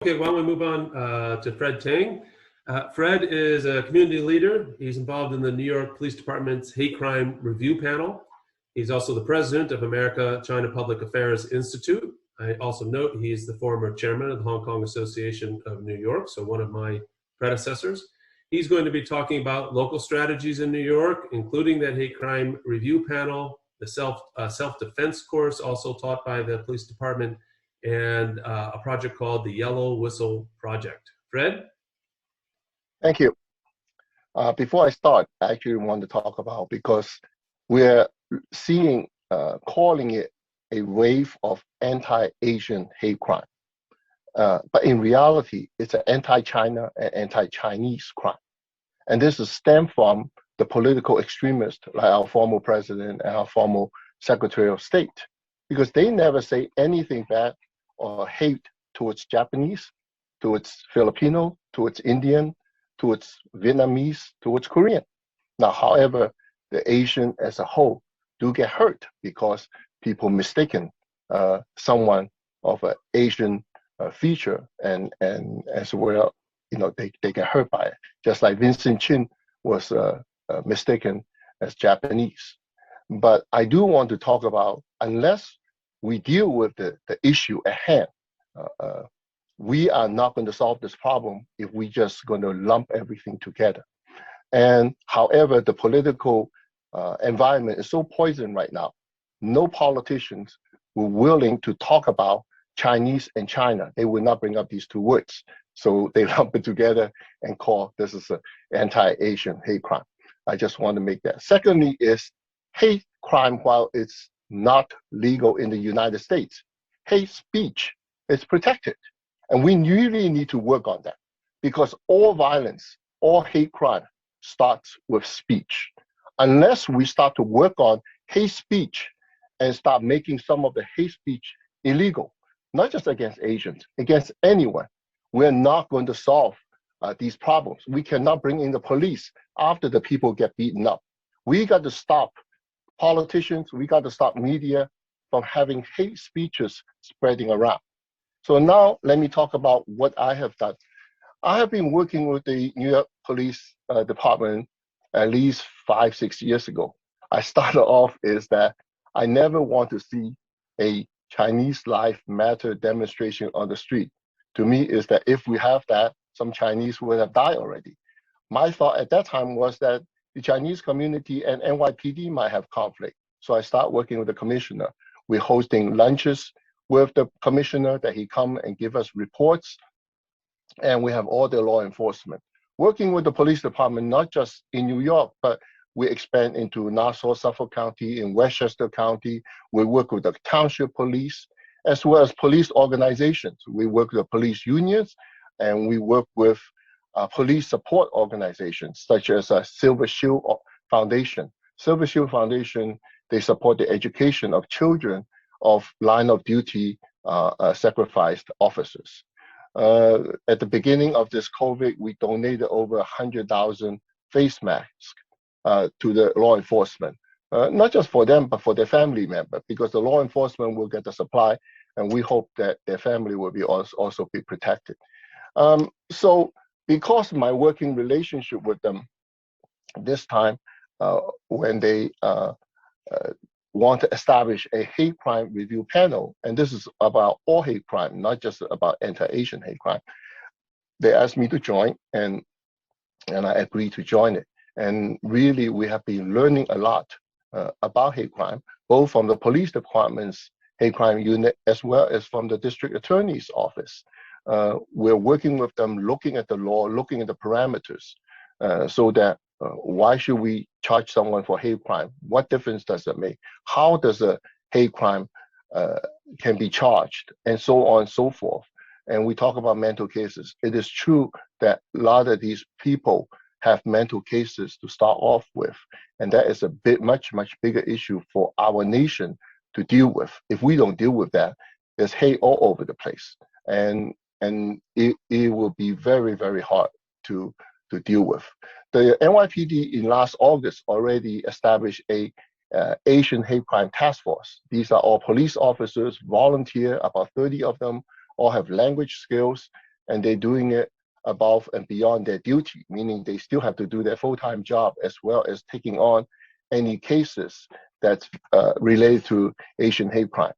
Okay, why don't we move on to Fred Teng. Fred is a community leader. He's involved in the New York Police Department's hate crime review panel. He's also the president of America-China Public Affairs Institute. I also note he's the former chairman of the Hong Kong Association of New York, so one of my predecessors. He's going to be talking about local strategies in New York, including that hate crime review panel, the self-defense course also taught by the police department, and a project called the Yellow Whistle Project. Fred? Thank you. Before I start, I actually want to talk about, because we're seeing, calling it a wave of anti-Asian hate crime. But in reality, it's an anti-China and anti-Chinese crime. And this is stemmed from the political extremists like our former president and our former Secretary of State, because they never say anything bad or hate towards Japanese, towards Filipino, towards Indian, towards Vietnamese, towards Korean. Now, however, the Asian as a whole do get hurt because people mistaken someone of an Asian feature, and as well, they get hurt by it. Just like Vincent Chin was mistaken as Japanese. But I do want to talk about, unless we deal with the issue at hand, we are not going to solve this problem if we just going to lump everything together. And however, the political environment is so poisoned right now. No politicians were willing to talk about Chinese and China. They will not bring up these two words. So they lump it together and call this is an anti-Asian hate crime. I just want to make that. Secondly is hate crime, while it's not legal in the United States, hate speech is protected. And we really need to work on that, because all violence, all hate crime starts with speech. Unless we start to work on hate speech and start making some of the hate speech illegal, not just against Asians, against anyone, we're not going to solve these problems. We cannot bring in the police after the people get beaten up. We got to stop politicians, we got to stop media from having hate speeches spreading around. So now let me talk about what I have done. I have been working with the New York Police Department at least 5-6 years ago. I started off is that I never want to see a Chinese Lives Matter demonstration on the street. To me is that if we have that, some Chinese would have died already. My thought at that time was that the Chinese community and NYPD might have conflict. So I start working with the commissioner. We're hosting lunches with the commissioner that he come and give us reports. And we have all the law enforcement. Working with the police department, not just in New York, but we expand into Nassau, Suffolk County, in Westchester County. We work with the township police, as well as police organizations. We work with the police unions, and we work with police support organizations, such as Silver Shield Foundation. Silver Shield Foundation, they support the education of children of line of duty sacrificed officers. At the beginning of this COVID, we donated over 100,000 face masks to the law enforcement, not just for them, but for their family member, because the law enforcement will get the supply, and we hope that their family will be also be protected. So because of my working relationship with them, this time when they want to establish a hate crime review panel, and this is about all hate crime, not just about anti-Asian hate crime, they asked me to join, and I agreed to join it. And really, we have been learning a lot about hate crime, both from the police department's hate crime unit, as well as from the district attorney's office. We're working with them, looking at the law, looking at the parameters, so that why should we charge someone for hate crime? What difference does it make? How does a hate crime can be charged, and so on and so forth. And we talk about mental cases. It is true that a lot of these people have mental cases to start off with, and that is a much bigger issue for our nation to deal with. If we don't deal with that, there's hate all over the place, and it will be very hard to deal with. The NYPD in last August already established a Asian hate crime task force. These are all police officers, volunteer, about 30 of them, all have language skills. and they're doing it above and beyond their duty, meaning they still have to do their full-time job as well as taking on any cases that's related to Asian hate crime.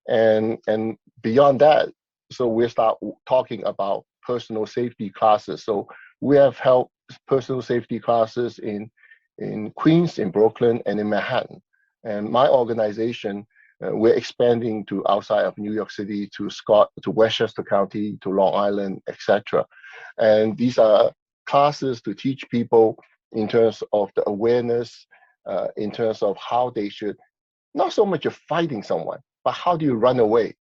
And beyond that, so we start talking about personal safety classes. So we have held personal safety classes in Queens, in Brooklyn, and in Manhattan. And my organization, we're expanding to outside of New York City, to Westchester County, to Long Island, etc. And these are classes to teach people in terms of the awareness, in terms of how they should, not so much of fighting someone, but how do you run away?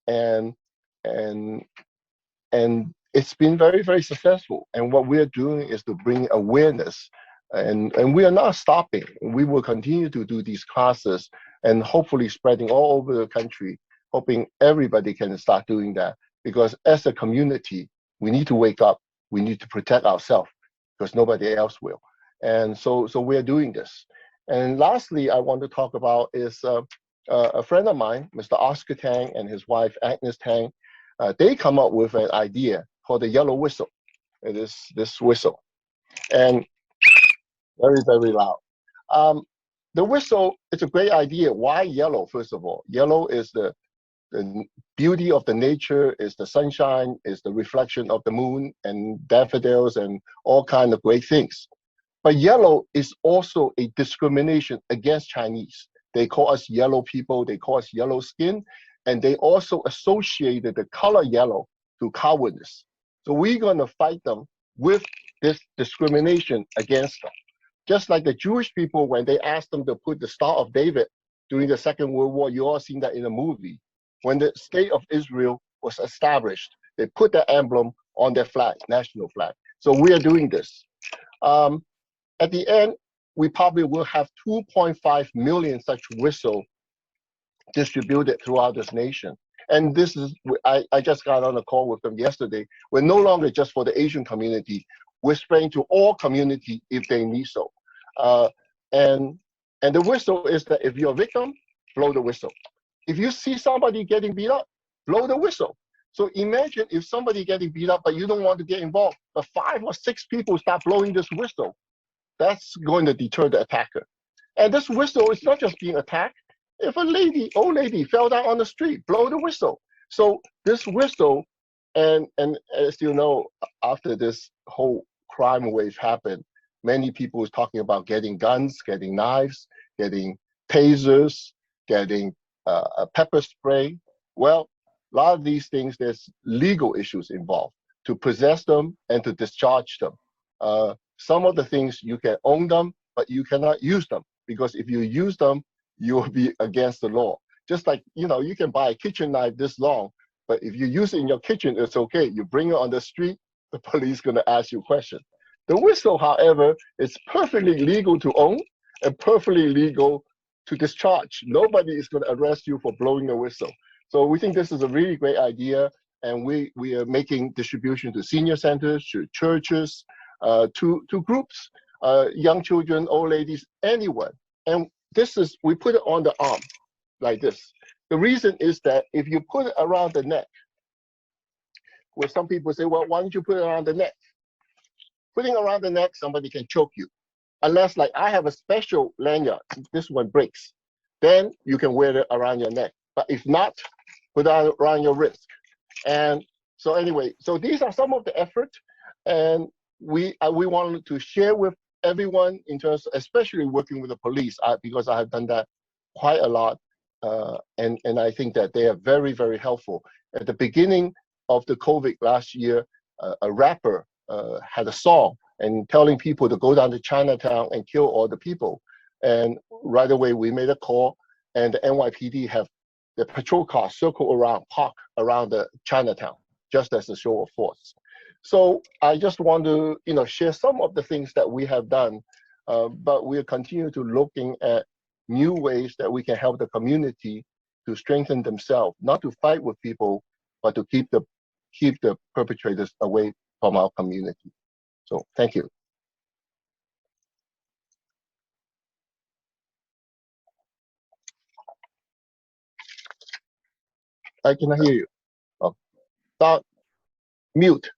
And and and it's been very, very successful. And what we're doing is to bring awareness, and we are not stopping. We will continue to do these classes and hopefully spreading all over the country, hoping everybody can start doing that. Because as a community, we need to wake up. We need to protect ourselves because nobody else will. And so we're doing this. And lastly, I want to talk about is a friend of mine, Mr. Oscar Teng, and his wife Agnes Teng. They come up with an idea called the yellow whistle. It is this whistle, and very, very loud. The whistle, it's a great idea. Why yellow? First of all, yellow is the beauty of the nature, is the sunshine, is the reflection of the moon and daffodils and all kinds of great things. But yellow is also a discrimination against Chinese. They call us yellow people, they call us yellow skin, and they also associated the color yellow to cowardness. So we're going to fight them with this discrimination against them. Just like the Jewish people, when they asked them to put the Star of David during the Second World War, you all seen that in the movie. When the state of Israel was established, they put the emblem on their flag, national flag. So we are doing this. At the end, we probably will have 2.5 million such whistles distributed throughout this nation. And this is, I just got on a call with them yesterday. We're no longer just for the Asian community. We're spreading to all community if they need so. And the whistle is that if you're a victim, blow the whistle. If you see somebody getting beat up, blow the whistle. So imagine if somebody getting beat up, but you don't want to get involved, but 5 or 6 people start blowing this whistle. That's going to deter the attacker. And this whistle is not just being attacked. If a old lady fell down on the street, blow the whistle. So this whistle, and as you know, after this whole crime wave happened, many people was talking about getting guns, getting knives, getting tasers, getting a pepper spray. Well, a lot of these things, there's legal issues involved to possess them and to discharge them. Some of the things you can own them, but you cannot use them, because if you use them, you will be against the law. Just like, you can buy a kitchen knife this long, but if you use it in your kitchen, it's okay. You bring it on the street, the police going to ask you questions. The whistle, however, is perfectly legal to own and perfectly legal to discharge. Nobody is going to arrest you for blowing a whistle. So we think this is a really great idea, and we are making distribution to senior centers, to churches, to groups, young children, old ladies, anyone. And we put it on the arm like this. The reason is that if you put it around the neck, where some people say, well, why don't you put it around the neck? Putting around the neck, somebody can choke you. Unless, like, I have a special lanyard, this one breaks, then you can wear it around your neck. But if not, put it around your wrist. And so anyway, so these are some of the effort, and we wanted to share with everyone in terms, especially working with the police, because I have done that quite a lot, and I think that they are very, very helpful. At the beginning of the COVID last year, a rapper had a song and telling people to go down to Chinatown and kill all the people. And right away we made a call, and the NYPD have the patrol cars circle around, park around the Chinatown, just as a show of force. So I just want to, share some of the things that we have done, but we'll continue to looking at new ways that we can help the community to strengthen themselves, not to fight with people, but to keep the perpetrators away from our community. So thank you. I cannot hear you. Oh, start. Mute.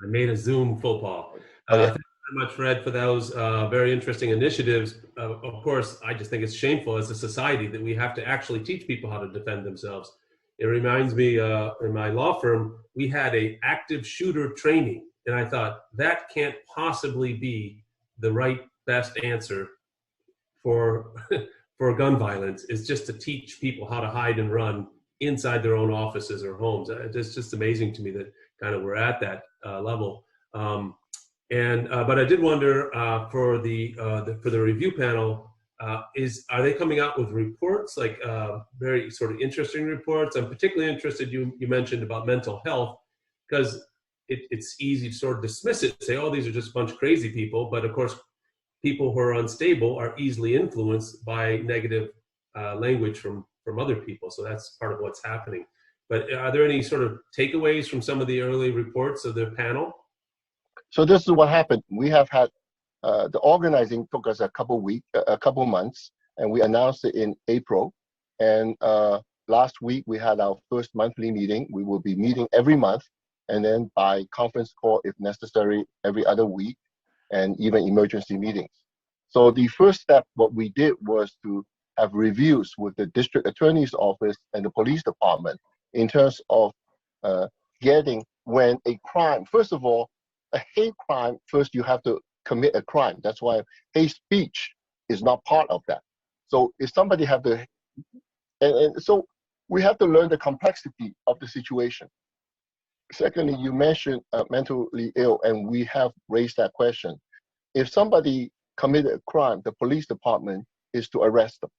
I made a Zoom football. Okay. Thank you very much, Fred, for those very interesting initiatives. Of course, I just think it's shameful as a society that we have to actually teach people how to defend themselves. It reminds me, in my law firm, we had a active shooter training, and I thought that can't possibly be the right best answer for for gun violence, is just to teach people how to hide and run inside their own offices or homes. It's just amazing to me that kind of we're at that level. But I did wonder for the review panel, are they coming out with reports, like very sort of interesting reports? I'm particularly interested. You mentioned about mental health, because it's easy to sort of dismiss it, say, oh, these are just a bunch of crazy people. But of course, people who are unstable are easily influenced by negative language from other people. So that's part of what's happening. But are there any sort of takeaways from some of the early reports of the panel? So this is what happened. We have had the organizing took us a couple months, and we announced it in April. And last week we had our first monthly meeting. We will be meeting every month, and then by conference call if necessary every other week, and even emergency meetings. So the first step, what we did was to have reviews with the district attorney's office and the police department in terms of getting when a crime, first of all, a hate crime, first you have to commit a crime. That's why hate speech is not part of that. So if somebody have to, and so we have to learn the complexity of the situation. Secondly, you mentioned mentally ill, and we have raised that question. If somebody committed a crime, the police department is to arrest them.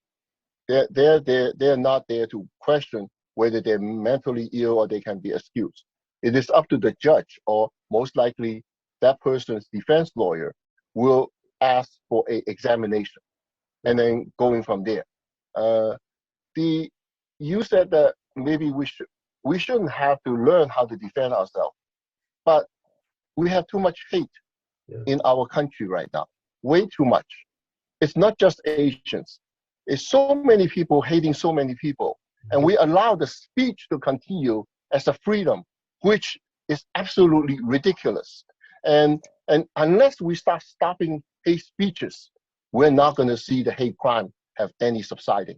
They're not there to question whether they're mentally ill or they can be excused. It is up to the judge, or most likely that person's defense lawyer will ask for an examination, and then going from there. You said that maybe we shouldn't have to learn how to defend ourselves, but we have too much hate in our country right now, way too much. It's not just Asians. It's so many people hating so many people, and we allow the speech to continue as a freedom, which is absolutely ridiculous. And unless we start stopping hate speeches, we're not going to see the hate crime have any subsiding.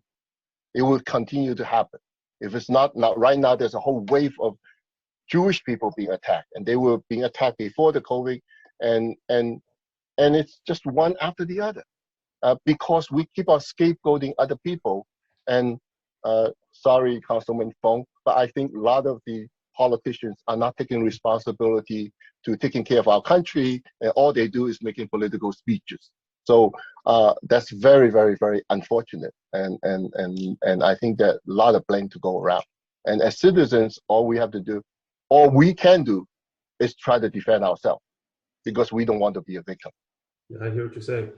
It will continue to happen. If it's not right now, there's a whole wave of Jewish people being attacked, and they were being attacked before the COVID, and it's just one after the other, because we keep on scapegoating other people. And sorry, Councilman Fung, but I think a lot of the politicians are not taking responsibility to taking care of our country, and all they do is making political speeches. So that's very, very, very unfortunate, and I think that a lot of blame to go around. And as citizens, all we can do, is try to defend ourselves, because we don't want to be a victim. I hear what you're saying.